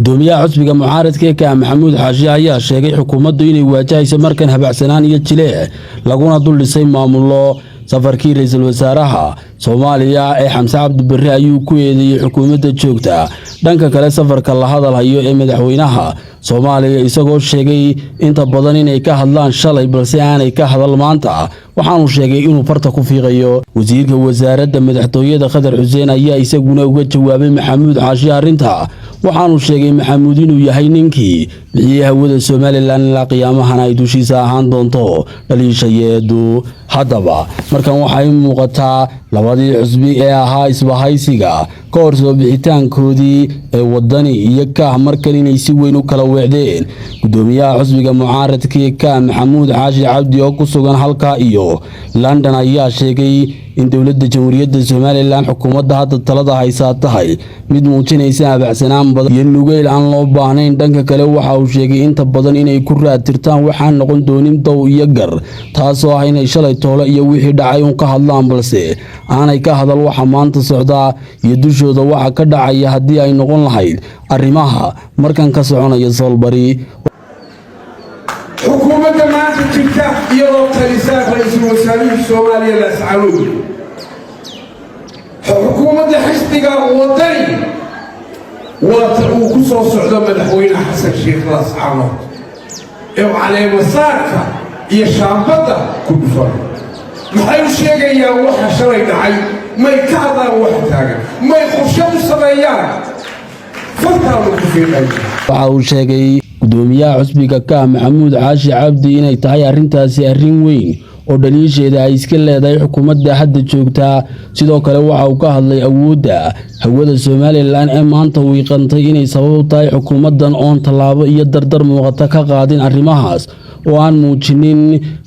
gudoomiyaha xusbiga mucaaradka ka Maxamuud Xaashi ayaa sheegay xukuumaddu inay waajahayso markan habacsanaan iyo jile laguna dul dhisay maamulo safarkii ra'iisul wasaaraha Soomaaliya ee Xamse Cabdi Barre ayuu ku eedeeyay xukuumadda joogta dhanka kale safarka la hadalhayo ee madaxweynaha Soomaaliya isagoo sheegay inta badan inay ka hadlaan shalay balse aanay ka hadal maanta waxaanu sheegay inuu farta ku fiiqayo wasiirka wasaaradda madaxtooyada Khadar Xuseen ayaa isaguna uga jawaabay Maxamuud Xaashi arinta waxaanu sheegay Maxamuud inuu yahay ninkii bixiyay hawada Somaliland la qiyaamahana ay dushiisa ahaan doonto dhaliishayeedu haddaba markan waxay muuqataa labadii xusbi ee ahaa isbahaysiga ka hor soo bixitaankoodii ee wadani iyo ka markan inay si weyn u kala weecdeen gudoomiyaha xusbiga mucaaradka ka Maxamuud Xaashi Cabdi oo ku sugan halka iyo London ayaa sheegay in dawladda jamhuuriyadda Somaliland xukuumadda hadda talada haysa tahay mid muujinaysa habacsanaan badan iyo nugeel aan loo baahnayn dhanka kale waxa uu sheegay inta badan inay ku raadtirtaan waxaan noqon doonin dow iyo gar taasoo ah inay shalay toole iyo wixii dhacay un ka hadlaan balse aanay ka hadal waxa maanta socda iyo dushooda waxa ka dhacaya haddii ay noqon lahayd arrimaha markan ka soconaya Soomaaliya xukuumadda maanta jirta iyadoo talisaa ra'iisul wasaaraha Soomaaliya la sacaway xukuumadda xisbiga wadani uu ku soo socdo madaxweyne Xasan Sheekh la sacaway ee caleema saarka iyo shaambada ku dhufan maxay u sheegayaan waxa shalay dhacay may ka hadlaan wax taagan may qorshe u sameeyaan fartaan ku fiiqay waxa uu sheegay gudoomiyaha xusbiga ka Maxamuud Xaashi Cabdi inay tahay arintaasi arrin weyn oo dhaliisheeda ay iska leedahay xukuumadda hadda joogta sidoo kale waxa uu ka hadlay awoodda hawada Somaliland ee maanta wiiqantay inay sabab tahay xukuumaddan oon talaabo iyo dardar muuqata ka qaadin arrimahaas oo aan muujinin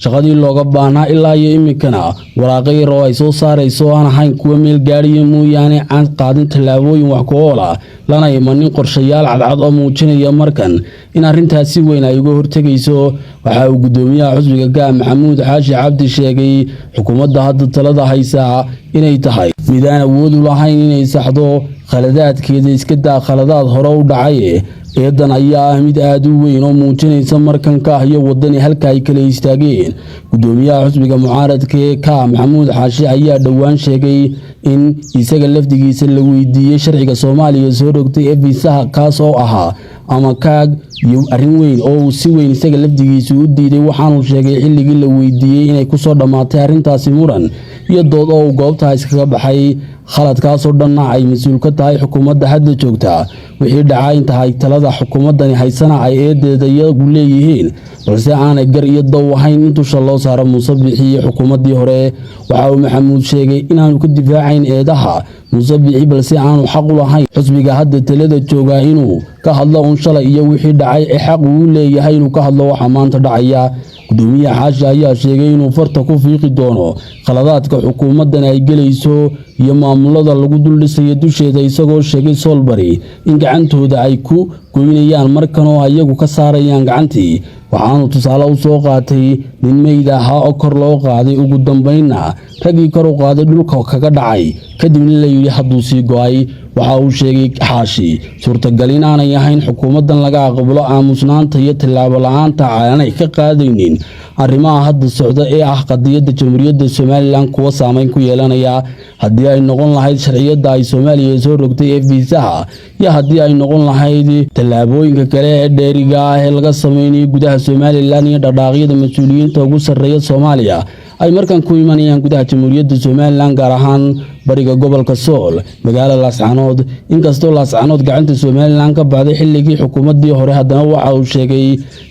shaqadii looga baahnaa ilaa iyo imikana waraaqay oo ay soo saarayso aan ahayn kuwa meel gaariyo mooyaane aan qaadin talaabooyin wax ku ool ah lana imanin qorshayaal cadcad oo muujinaya markan in arrintaasi weyn ay uga hortagayso waxa uu gudoomiyaha xusbiga ka Maxamuud Xaashi Cabdi sheegay xukuumadda hadda talada haysa inay tahay mid aan awood u lahayn inay saxdo khaladaadkeeda iska daa khaladaad hore u dhacay eedan ayaa mid aad u weyn oo muujinaysa markan ka iyo wadani halka ay kala istaageen gudoomiyaha xusbiga mucaaradka ka Maxamuud Xaashi ayaa dhawaan sheegay in isaga lafdigiisa la weydiiyay sharciga Soomaaliya soo rogtay ee viisaha kaas oo ahaa ama kaag iyo arrin weyn oo si weyn isaga lafdigiisa u diiday waxaanu sheegay xilligii la weydiiyay inay ku soo dhamaatay arrintaasi muran iyo dood oo goobta iskaga baxay khaladkaas oo dhanna ay mas'uul ka tahay xukuumadda hadda joogta wixii dhacay intahay talada xukuumaddani haysana ay eedeeda iyagu leeyihiin balse aanay gar iyo dow ahayn intuu loo saaro Muuse Bixi xukuumaddii hore waxa uu Maxamuud sheegay inaanu ka difaacayn eedaha Muuse Bixi balse aanu xaq u lahayn xusbiga hadda talada jooga inuu ka hadlo un shalay iyo wixii dhacay ee xaq uu leeyahay inuu ka hadlo waxa maanta dhacaya gudoomiyaha Xaashi ayaa sheegay inuu farta ku fiiqi doono khaladaadka xukuumaddan ay galayso iyo maamulada lagu dul dhisay dusheeda isagoo sheegay Soomaaliya in gacantooda ay ku goynayaan markan oo ayagu ka saarayaan gacantii waxaanu tusaale u soo qaatay nin meyd ahaa oo kor loo qaaday ugu dambeynna ragii kor u qaaday dhulka kaga dhacay kadibna la yiri hadduu sii go'ay waxa uu sheegay Xaashi suurtagal in aanay ahayn xukuumaddan laga aqbalo aamusnaanta iyo tallaabo la'aanta aanay ka qaadaynin arrimaha hadda socda ee ah qadiyadda jamhuuriyadda Somaliland kuwa saameyn ku yeelanaya haddii ay noqon lahayd sharciyada ay Soomaaliya soo rogtay ee viisaha iyo haddii ay noqon lahayd tallaabooyinka kale ee dheeriga ah ee laga sameeyay gudaha Somaliland iyo dhaqaaqyada mas'uuliyiinta ugu sarreeya Soomaaliya ay markan ku imanayaan gudaha jamhuuriyadda Somaliland gaar ahaan bariga gobolka Sool magaalada Laascaanood inkastoo Laascaanood gacanta Somaliland ka baxday xilligii xukuumaddii hore haddana waxa uu sheegay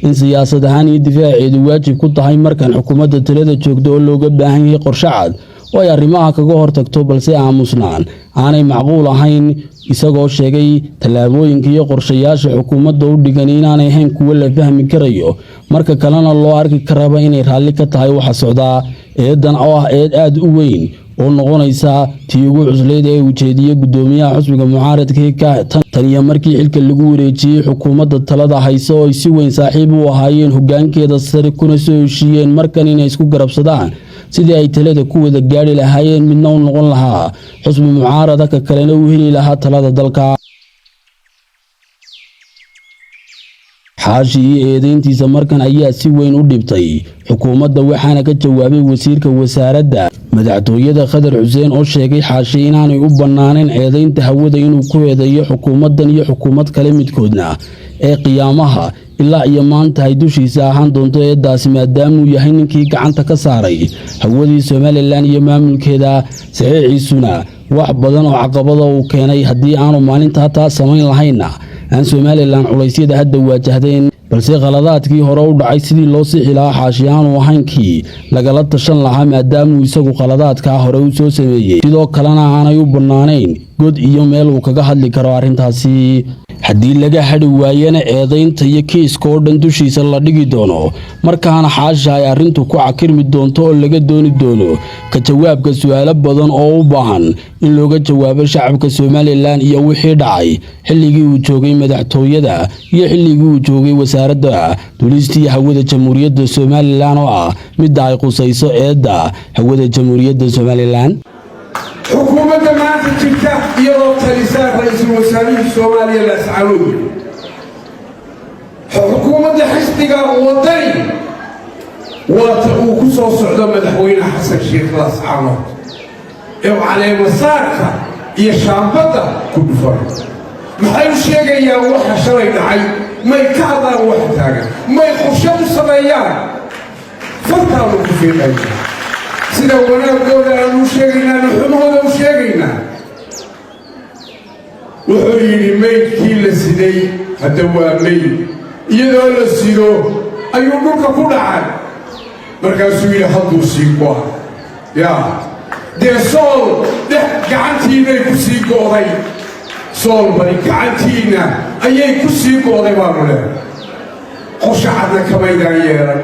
in siyaasad ahaan iyo difaaceedu waajib ku tahay markan xukuumadda talada joogto oo looga baahan yahay qorshe cad oo ay arrimaha kaga hortagto balse aamusnaan aanay macquul ahayn isagoo sheegay tallaabooyinka iyo qorshayaasha xukuumadda u dhigan inaanay ahayn kuwa la fahmi karayo marka kalena loo arki karaba inay raalli ka tahay waxa socda eedan oo ah eed aad u weyn oo noqonaysa tii ugu cusleed ee ujeediyay gudoomiyaha xusbiga mucaaradka ka tan iyo markii xilka lagu wareejiyay xukuumadda talada hayso oo si weyn saaxiib u ahaayeen hoggaankeeda sare kuna soo heshiiyeen markan inay isku garabsadaan sidii ay talada ku wada gaari lahaayeen midna u noqon lahaa xusbi mucaaradka kalena u heli lahaa talada dalka xaashi iyo eedeyntiisa markan ayaa si weyn u dhibtay xukuumadda waxaana ka jawaabay wasiirka wasaaradda madaxtooyada Khadar Xuseen oo sheegay xaashi inaanay u banaanayn eedeynta hawada inuu ku eedeeyo xukuumaddan iyo xukuumad kale midkoodna ee qiyaamaha ilaa iyo maanta ay dushiisa ahaan doonto eedaasi maadaama uu yahay ninkii gacanta ka saaray hawadii Somaliland iyo maamulkeeda saxiixiisuna wax badan oo caqabado uu keenay haddii aanu maalinta taa samayn lahayna aan Somaliland culaysyada hadda waajahdeen balse qaladaadkii hore u dhacay sidii loo sixi lahaa xaashi aanu ahaynkii lagala tashan lahaa maadaama uu isagu qaladaadka hore u soo sameeyay sidoo kalena aanay u banaanayn god iyo meel uu kaga hadli karo arrintaasi haddii laga hadhi waayana eedeynta iyo kiiska oo dhan dushiisa la dhigi doono markaana xaashi ay arrintu ku cakirmi doonto oo laga dooni doono ka jawaabka su'aalo badan oo u baahan in looga jawaabo shacabka Somaliland iyo wixii dhacay xilligii uu joogay madaxtooyada iyo xilligii uu joogay wasaaradda duulista iyo hawada jamhuuriyadda Somaliland oo ah mid ay qusayso eedda hawada jamhuuriyadda Somaliland xukuumadda maanta jirta iyadoo talisaa ra'iisul wasaaraha Soomaaliya la iscaawiyo xukuumadda xisbiga wadani waata uu ku soo socdo madaxweyne xasan sheekh lascaano ee caleemasaarka iyo shaambadda ku dhufan maxay u sheegayaan waxa shalay dhacay may ka hadlaan wax taagan may qorshe u sameeyaan fartaanu ku fiiqaysa sida wanaagooda aanu sheegaynaa xumahooda u sheegaynaa wuxuu yidhi maydkii la siday hadda waa mayd iyadoo la sido ayuu dhulka ku dhacay markaasuu yidhi hadduu sii go'a yaa dee sool gacantiinay ku sii go'day sool bari gacantiinna ayay ku sii go'day baanu leehay qorshe cadna kamaydaan yeelan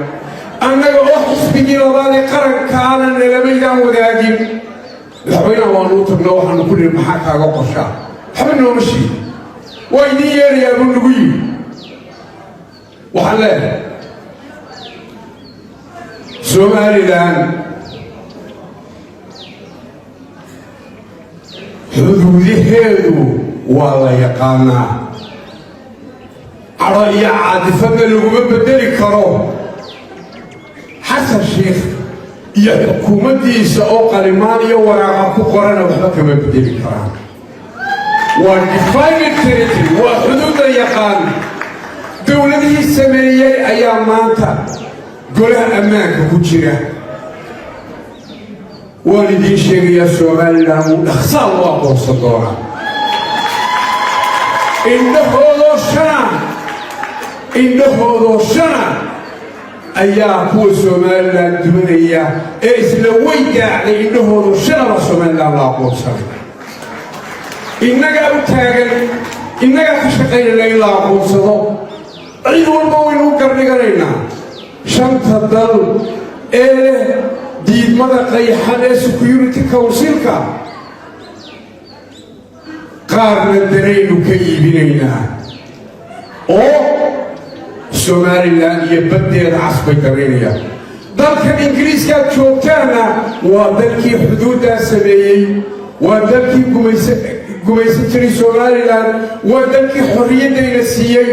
annaga oo xisbigii labaad ee qarankaana nalamaydaan wadaagin madaxweynaha waanu u tagno waxaanu ku nihi maxaa kaaga qorshaa waxba nooma sheegin waa idiin yeerayaa buu nagu yidhi waxaan leehay Somaliland xuduudaheedu waa la yaqaanaa cadho iyo caadifadna laguma bedeli karo xasan sheekh iyo xukuumaddiisa oo qalimaan iyo waraaqa ku qorana waxba kama bedeli karaan waa defined territory waa xuduudda yaqaan dowladihii sameeyey ayaa maanta golaha ammaanka ku jira waan idiin sheegayaa Somaliland uu dhaqsaal u aqoonsan doonaa indhahoodoo shana ayaa kuwa Somaliland dumanaya ee isla weydaacday indhahoodoo shanaba Somaliland la aqoonsanay innagaa u taagan innagaa ka shaqaynayna in la aqoonsado cid walba waynu u gardhiganaynaa shanta dal ee diidmada qayxan ee Security Councilka qaarna daraynu ka iibinaynaa oo Somaliland iyo baddeeda casbay daraynayaan dalkan Ingiriiskaad joogtaana waa dalkii xuduuddaa sameeyey waa dalkii gumaysan jiray Somaliland waa dalkii xorriyaddayna siiyey